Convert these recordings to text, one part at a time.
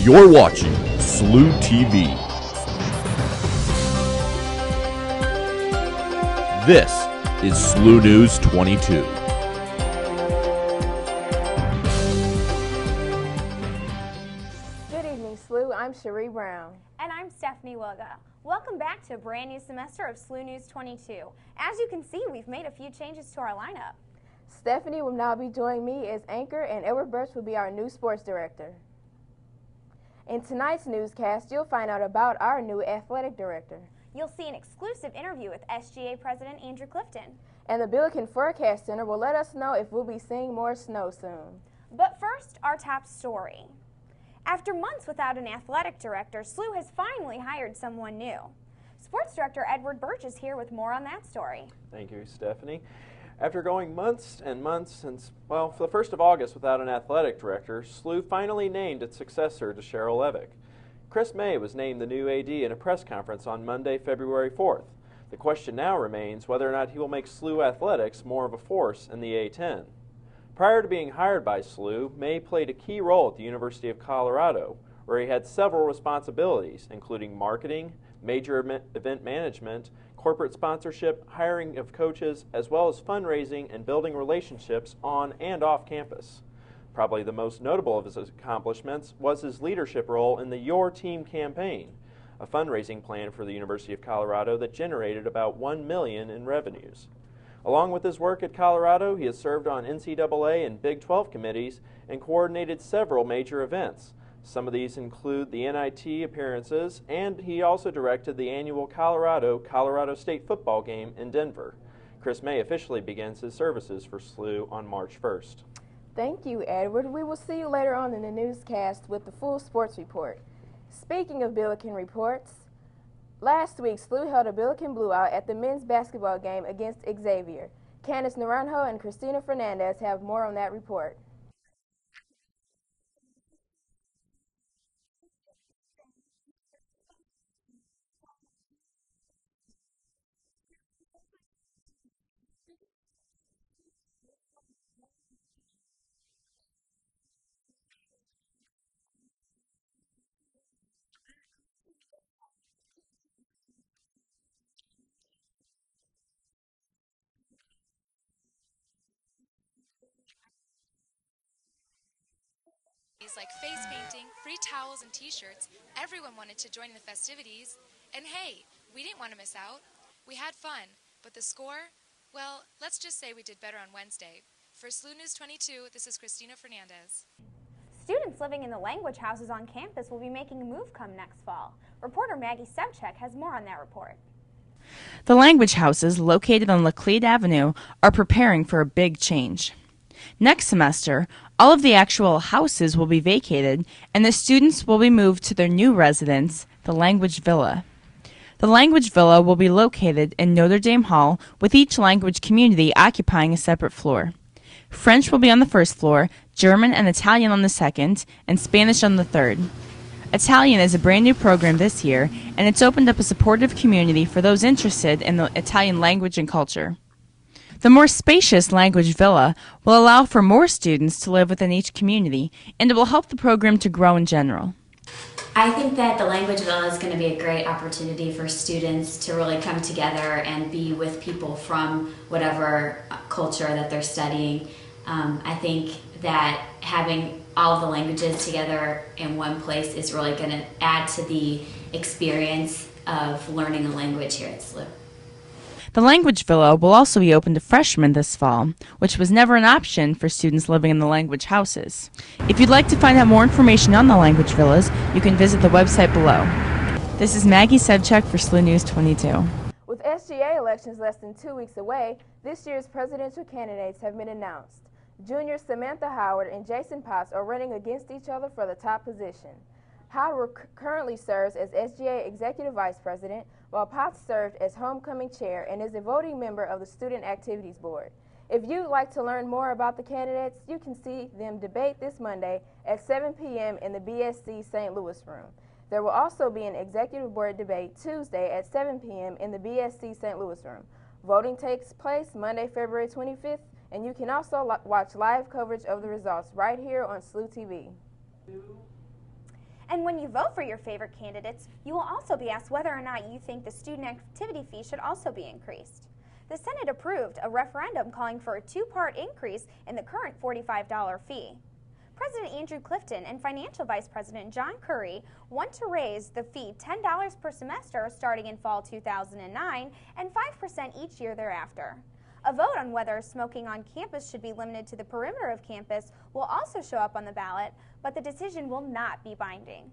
You're watching SLU-TV. This is SLU News 22. Good evening, SLU. I'm Sharee Brown. And I'm Stephanie Wilga. Welcome back to a brand new semester of SLU News 22. As you can see, we've made a few changes to our lineup. Stephanie will now be joining me as anchor, and Edward Burch will be our new sports director. In tonight's newscast, you'll find out about our new athletic director. You'll see an exclusive interview with SGA President Andrew Clifton. And the Billiken Forecast Center will let us know if we'll be seeing more snow soon. But first, our top story. After months without an athletic director, SLU has finally hired someone new. Sports Director Edward Burch is here with more on that story. Thank you, Stephanie. After going months and months since, well, for the 1st of August without an athletic director, SLU finally named its successor to Cheryl Levick. Chris May was named the new AD in a press conference on Monday, February 4th. The question now remains whether or not he will make SLU athletics more of a force in the A10. Prior to being hired by SLU, May played a key role at the University of Colorado, where he had several responsibilities, including marketing, major event management, corporate sponsorship, hiring of coaches, as well as fundraising and building relationships on and off campus. Probably the most notable of his accomplishments was his leadership role in the Your Team campaign, a fundraising plan for the University of Colorado that generated about $1 million in revenues. Along with his work at Colorado, he has served on NCAA and Big 12 committees and coordinated several major events. Some of these include the NIT appearances, and he also directed the annual Colorado State football game in Denver. Chris May officially begins his services for SLU on March 1st. Thank you, Edward. We will see you later on in the newscast with the full sports report. Speaking of Billiken reports, last week SLU held a Billiken Blue Out at the men's basketball game against Xavier. Candice Naranjo and Cristina Fernandez have more on that report. Like face painting, free towels, and t-shirts. Everyone wanted to join in the festivities. And hey, we didn't want to miss out. We had fun, but the score? Well, let's just say we did better on Wednesday. For SLU News 22, this is Cristina Fernandez. Students living in the language houses on campus will be making a move come next fall. Reporter Maggie Sevchek has more on that report. The language houses, located on Laclede Avenue, are preparing for a big change. Next semester, all of the actual houses will be vacated, and the students will be moved to their new residence, the Language Villa. The Language Villa will be located in Notre Dame Hall, with each language community occupying a separate floor. French will be on the first floor, German and Italian on the second, and Spanish on the third. Italian is a brand new program this year, and it's opened up a supportive community for those interested in the Italian language and culture. The more spacious Language Villa will allow for more students to live within each community, and it will help the program to grow in general. I think that the Language Villa is going to be a great opportunity for students to really come together and be with people from whatever culture that they're studying. I think that having all of the languages together in one place is really going to add to the experience of learning a language here at SLU. The Language Villa will also be open to freshmen this fall, which was never an option for students living in the language houses. If you'd like to find out more information on the language villas, you can visit the website below. This is Maggie Sevchek for SLU News 22. With SGA elections less than 2 weeks away, this year's presidential candidates have been announced. Junior Samantha Howard and Jason Potts are running against each other for the top position. Howard currently serves as SGA Executive Vice President, while Potts served as Homecoming Chair and is a voting member of the Student Activities Board. If you'd like to learn more about the candidates, you can see them debate this Monday at 7 p.m. in the BSC St. Louis room. There will also be an Executive Board debate Tuesday at 7 p.m. in the BSC St. Louis room. Voting takes place Monday, February 25th, and you can also watch live coverage of the results right here on SLU-TV. And And when you vote for your favorite candidates, you will also be asked whether or not you think the student activity fee should also be increased. The Senate approved a referendum calling for a two-part increase in the current $45 fee. President Andrew Clifton and Financial Vice President John Curry want to raise the fee $10 per semester starting in fall 2009 and 5% each year thereafter. A vote on whether smoking on campus should be limited to the perimeter of campus will also show up on the ballot, but the decision will not be binding.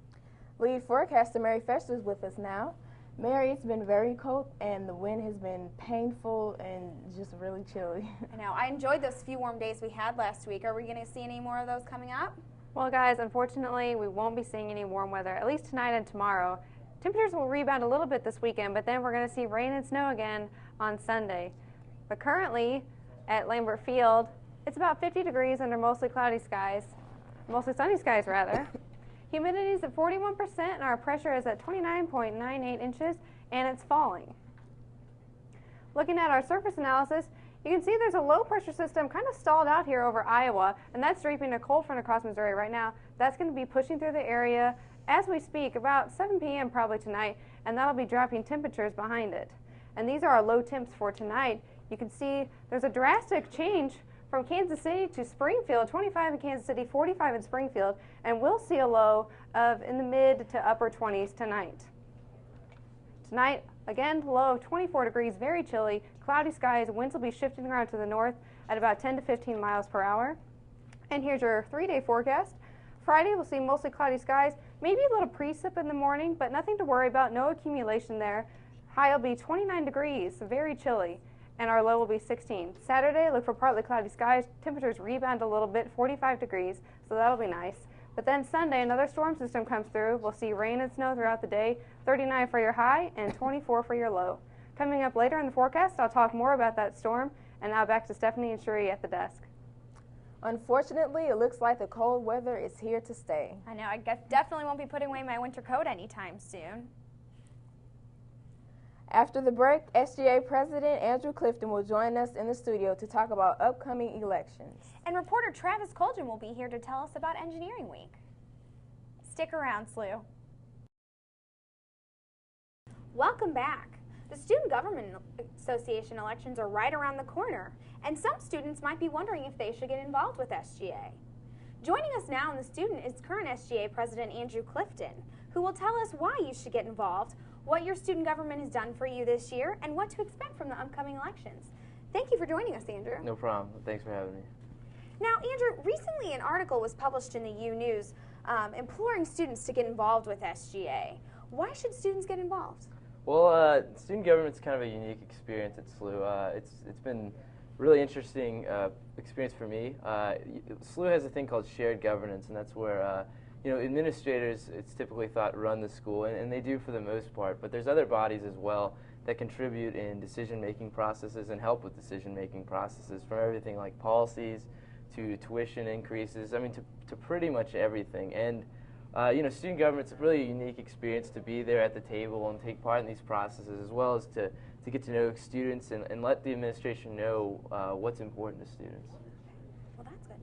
Lead forecaster Mary Fester is with us now. Mary, it's been very cold and the wind has been painful and just really chilly. I know. I enjoyed those few warm days we had last week. Are we going to see any more of those coming up? Well, guys, unfortunately, we won't be seeing any warm weather, at least tonight and tomorrow. Temperatures will rebound a little bit this weekend, but then we're going to see rain and snow again on Sunday. But currently, at Lambert Field, it's about 50 degrees under mostly cloudy skies, mostly sunny skies, rather. Humidity is at 41% and our pressure is at 29.98 inches and it's falling. Looking at our surface analysis, you can see there's a low pressure system kind of stalled out here over Iowa, and that's sweeping a cold front across Missouri right now. That's going to be pushing through the area as we speak about 7 p.m. probably tonight, and that'll be dropping temperatures behind it. And these are our low temps for tonight. You can see there's a drastic change from Kansas City to Springfield, 25 in Kansas City, 45 in Springfield, and we'll see a low of in the mid to upper 20s tonight. Tonight, again, low of 24 degrees, very chilly, cloudy skies, winds will be shifting around to the north at about 10 to 15 miles per hour. And here's your 3-day forecast. Friday, we'll see mostly cloudy skies, maybe a little precip in the morning, but nothing to worry about, no accumulation there. High will be 29 degrees, very chilly, and our low will be 16. Saturday, look for partly cloudy skies. Temperatures rebound a little bit, 45 degrees, so that'll be nice. But then Sunday, another storm system comes through. We'll see rain and snow throughout the day, 39 for your high and 24 for your low. Coming up later in the forecast, I'll talk more about that storm. And now back to Stephanie and Sharee at the desk. Unfortunately, it looks like the cold weather is here to stay. I know. I definitely won't be putting away my winter coat anytime soon. After the break, SGA President Andrew Clifton will join us in the studio to talk about upcoming elections. And reporter Travis Colgin will be here to tell us about Engineering Week. Stick around, SLU. Welcome back. The Student Government Association elections are right around the corner, and some students might be wondering if they should get involved with SGA. Joining us now in the student is current SGA President Andrew Clifton, who will tell us why you should get involved, what your student government has done for you this year, and what to expect from the upcoming elections. Thank you for joining us, Andrew. No problem. Thanks for having me. Now, Andrew, recently an article was published in the U News imploring students to get involved with SGA. Why should students get involved? Well, student government's kind of a unique experience at SLU. It's been really interesting experience for me. SLU has a thing called shared governance, and that's where administrators, it's typically thought, run the school, and they do for the most part, but there's other bodies as well that contribute in decision-making processes and help with decision-making processes, from everything like policies to tuition increases, I mean, to pretty much everything. And student government's a really unique experience to be there at the table and take part in these processes, as well as to get to know students and let the administration know what's important to students. Well, that's good.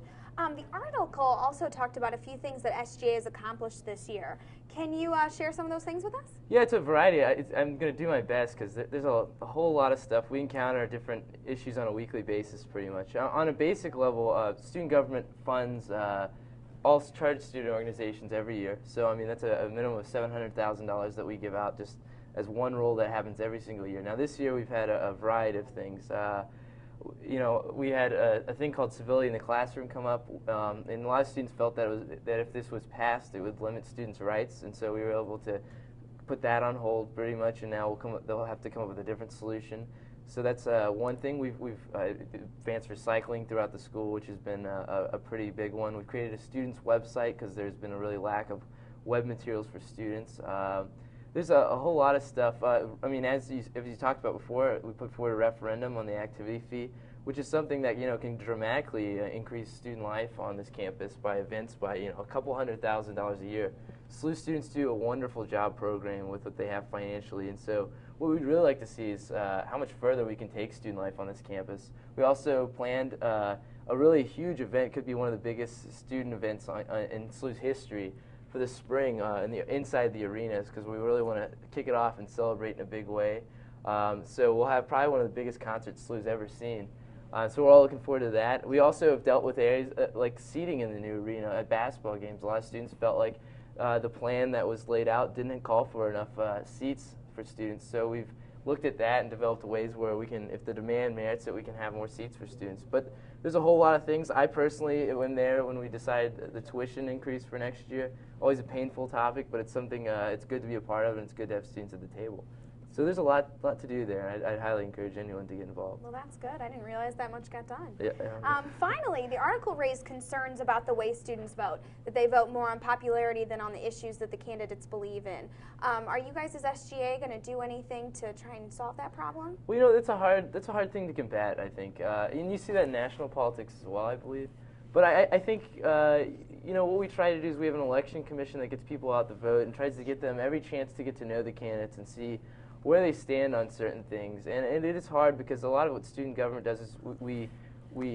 The article also talked about a few things that SGA has accomplished this year. Can you share some of those things with us? Yeah, it's a variety. I'm going to do my best because there's a whole lot of stuff. We encounter different issues on a weekly basis pretty much. On a basic level, student government funds all chartered student organizations every year. So, I mean, that's a minimum of $700,000 that we give out just as one role that happens every single year. Now, this year we've had a variety of things. We had a thing called civility in the classroom come up, and a lot of students felt that if this was passed, it would limit students' rights, and so we were able to put that on hold pretty much, and now they'll have to come up with a different solution. So that's one thing. We've advanced recycling throughout the school, which has been a pretty big one. We've created a students' website because there's been a really lack of web materials for students. There's a whole lot of stuff. I mean, as you talked about before, we put forward a referendum on the activity fee, which is something that can dramatically increase student life on this campus by events by a couple $100,000 a year. SLU students do a wonderful job programming with what they have financially, and so what we'd really like to see is how much further we can take student life on this campus. We also planned a really huge event, could be one of the biggest student events in SLU's history. for the spring inside the arenas, because we really want to kick it off and celebrate in a big way. So we'll have probably one of the biggest concerts SLU's ever seen. So we're all looking forward to that. We also have dealt with areas like seating in the new arena at basketball games. A lot of students felt like the plan that was laid out didn't call for enough seats for students. So we've looked at that and developed ways where we can, if the demand merits it, we can have more seats for students. But there's a whole lot of things. I personally, when we decided the tuition increase for next year, always a painful topic, but it's something it's good to be a part of, and it's good to have students at the table. So there's a lot to do there. I'd highly encourage anyone to get involved. Well, that's good. I didn't realize that much got done. Yeah. Finally, the article raised concerns about the way students vote, that they vote more on popularity than on the issues that the candidates believe in. Are you guys as SGA going to do anything to try and solve that problem? Well, you know, that's a hard thing to combat, I think. And you see that in national politics as well, I believe. But I think, you know, what we try to do is we have an election commission that gets people out to vote and tries to get them every chance to get to know the candidates and see where they stand on certain things. And it is hard because a lot of what student government does is we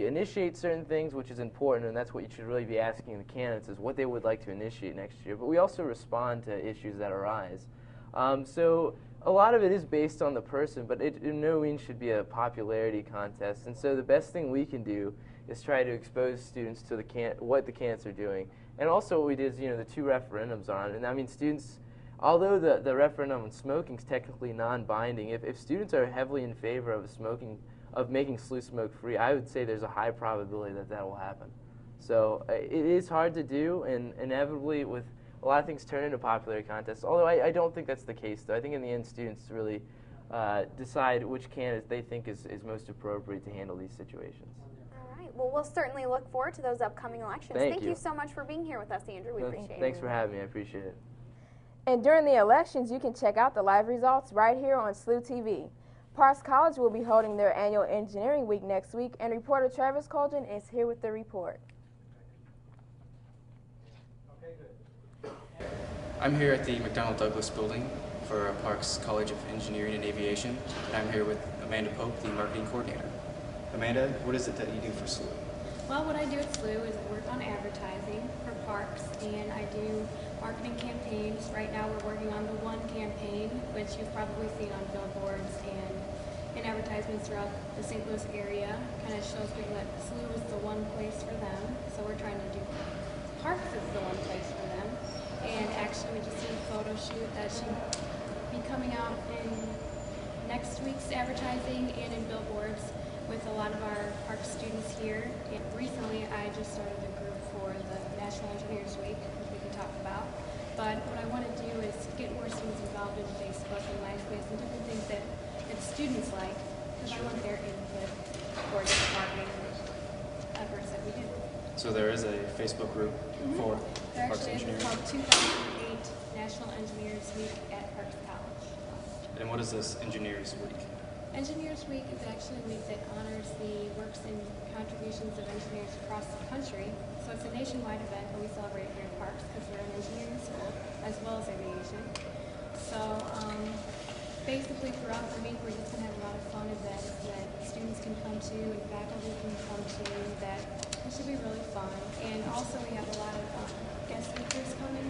initiate certain things, which is important, and that's what you should really be asking the candidates is what they would like to initiate next year. But we also respond to issues that arise. So a lot of it is based on the person, but it in no means should be a popularity contest. And so the best thing we can do is try to expose students to what the candidates are doing. And also what we did is, you know, the 2 referendums on it. And I mean, students, although the referendum on smoking is technically non-binding, if students are heavily in favor of making SLU smoke-free, I would say there's a high probability that will happen. So it is hard to do, and inevitably with a lot of things turn into popularity contests, although I don't think that's the case, though. I think in the end students really decide which candidate they think is most appropriate to handle these situations. All right. Well, we'll certainly look forward to those upcoming elections. Thank you so much for being here with us, Andrew. We appreciate it. Thanks for having me. I appreciate it. And during the elections, you can check out the live results right here on SLU-TV. Parks College will be holding their annual engineering week next week, and reporter Travis Colgin is here with the report. I'm here at the McDonnell Douglas building for Parks College of Engineering and Aviation, and I'm here with Amanda Pope, the marketing coordinator. Amanda, what is it that you do for SLU? Well, what I do at SLU is I work on advertising for parks, and I do marketing campaigns. Right now we're working on the One campaign, which you've probably seen on billboards and in advertisements throughout the St. Louis area. Kind of shows people that SLU is the one place for them. So we're trying to do parks is the one place for them. And actually we just did a photo shoot that should be coming out in next week's advertising and in billboards with a lot of our park students here. And recently I just started a group for the National Engineers Week, which we can talk about. But what I want to do is get more students involved in Facebook and MySpace and different things that students like, because I want their input for the marketing efforts that we do. So there is a Facebook group for Parks Engineering? It's called 2008 National Engineers Week at Parks College. And what is this Engineers Week? Engineers Week is actually a week that honors the works and contributions of engineers across the country. So it's a nationwide event that we celebrate here at Parks because we're an engineering school as well as aviation. So basically throughout the week we're just going to have a lot of fun events that students can come to and faculty can come to that it should be really fun. And also we have a lot of guest speakers coming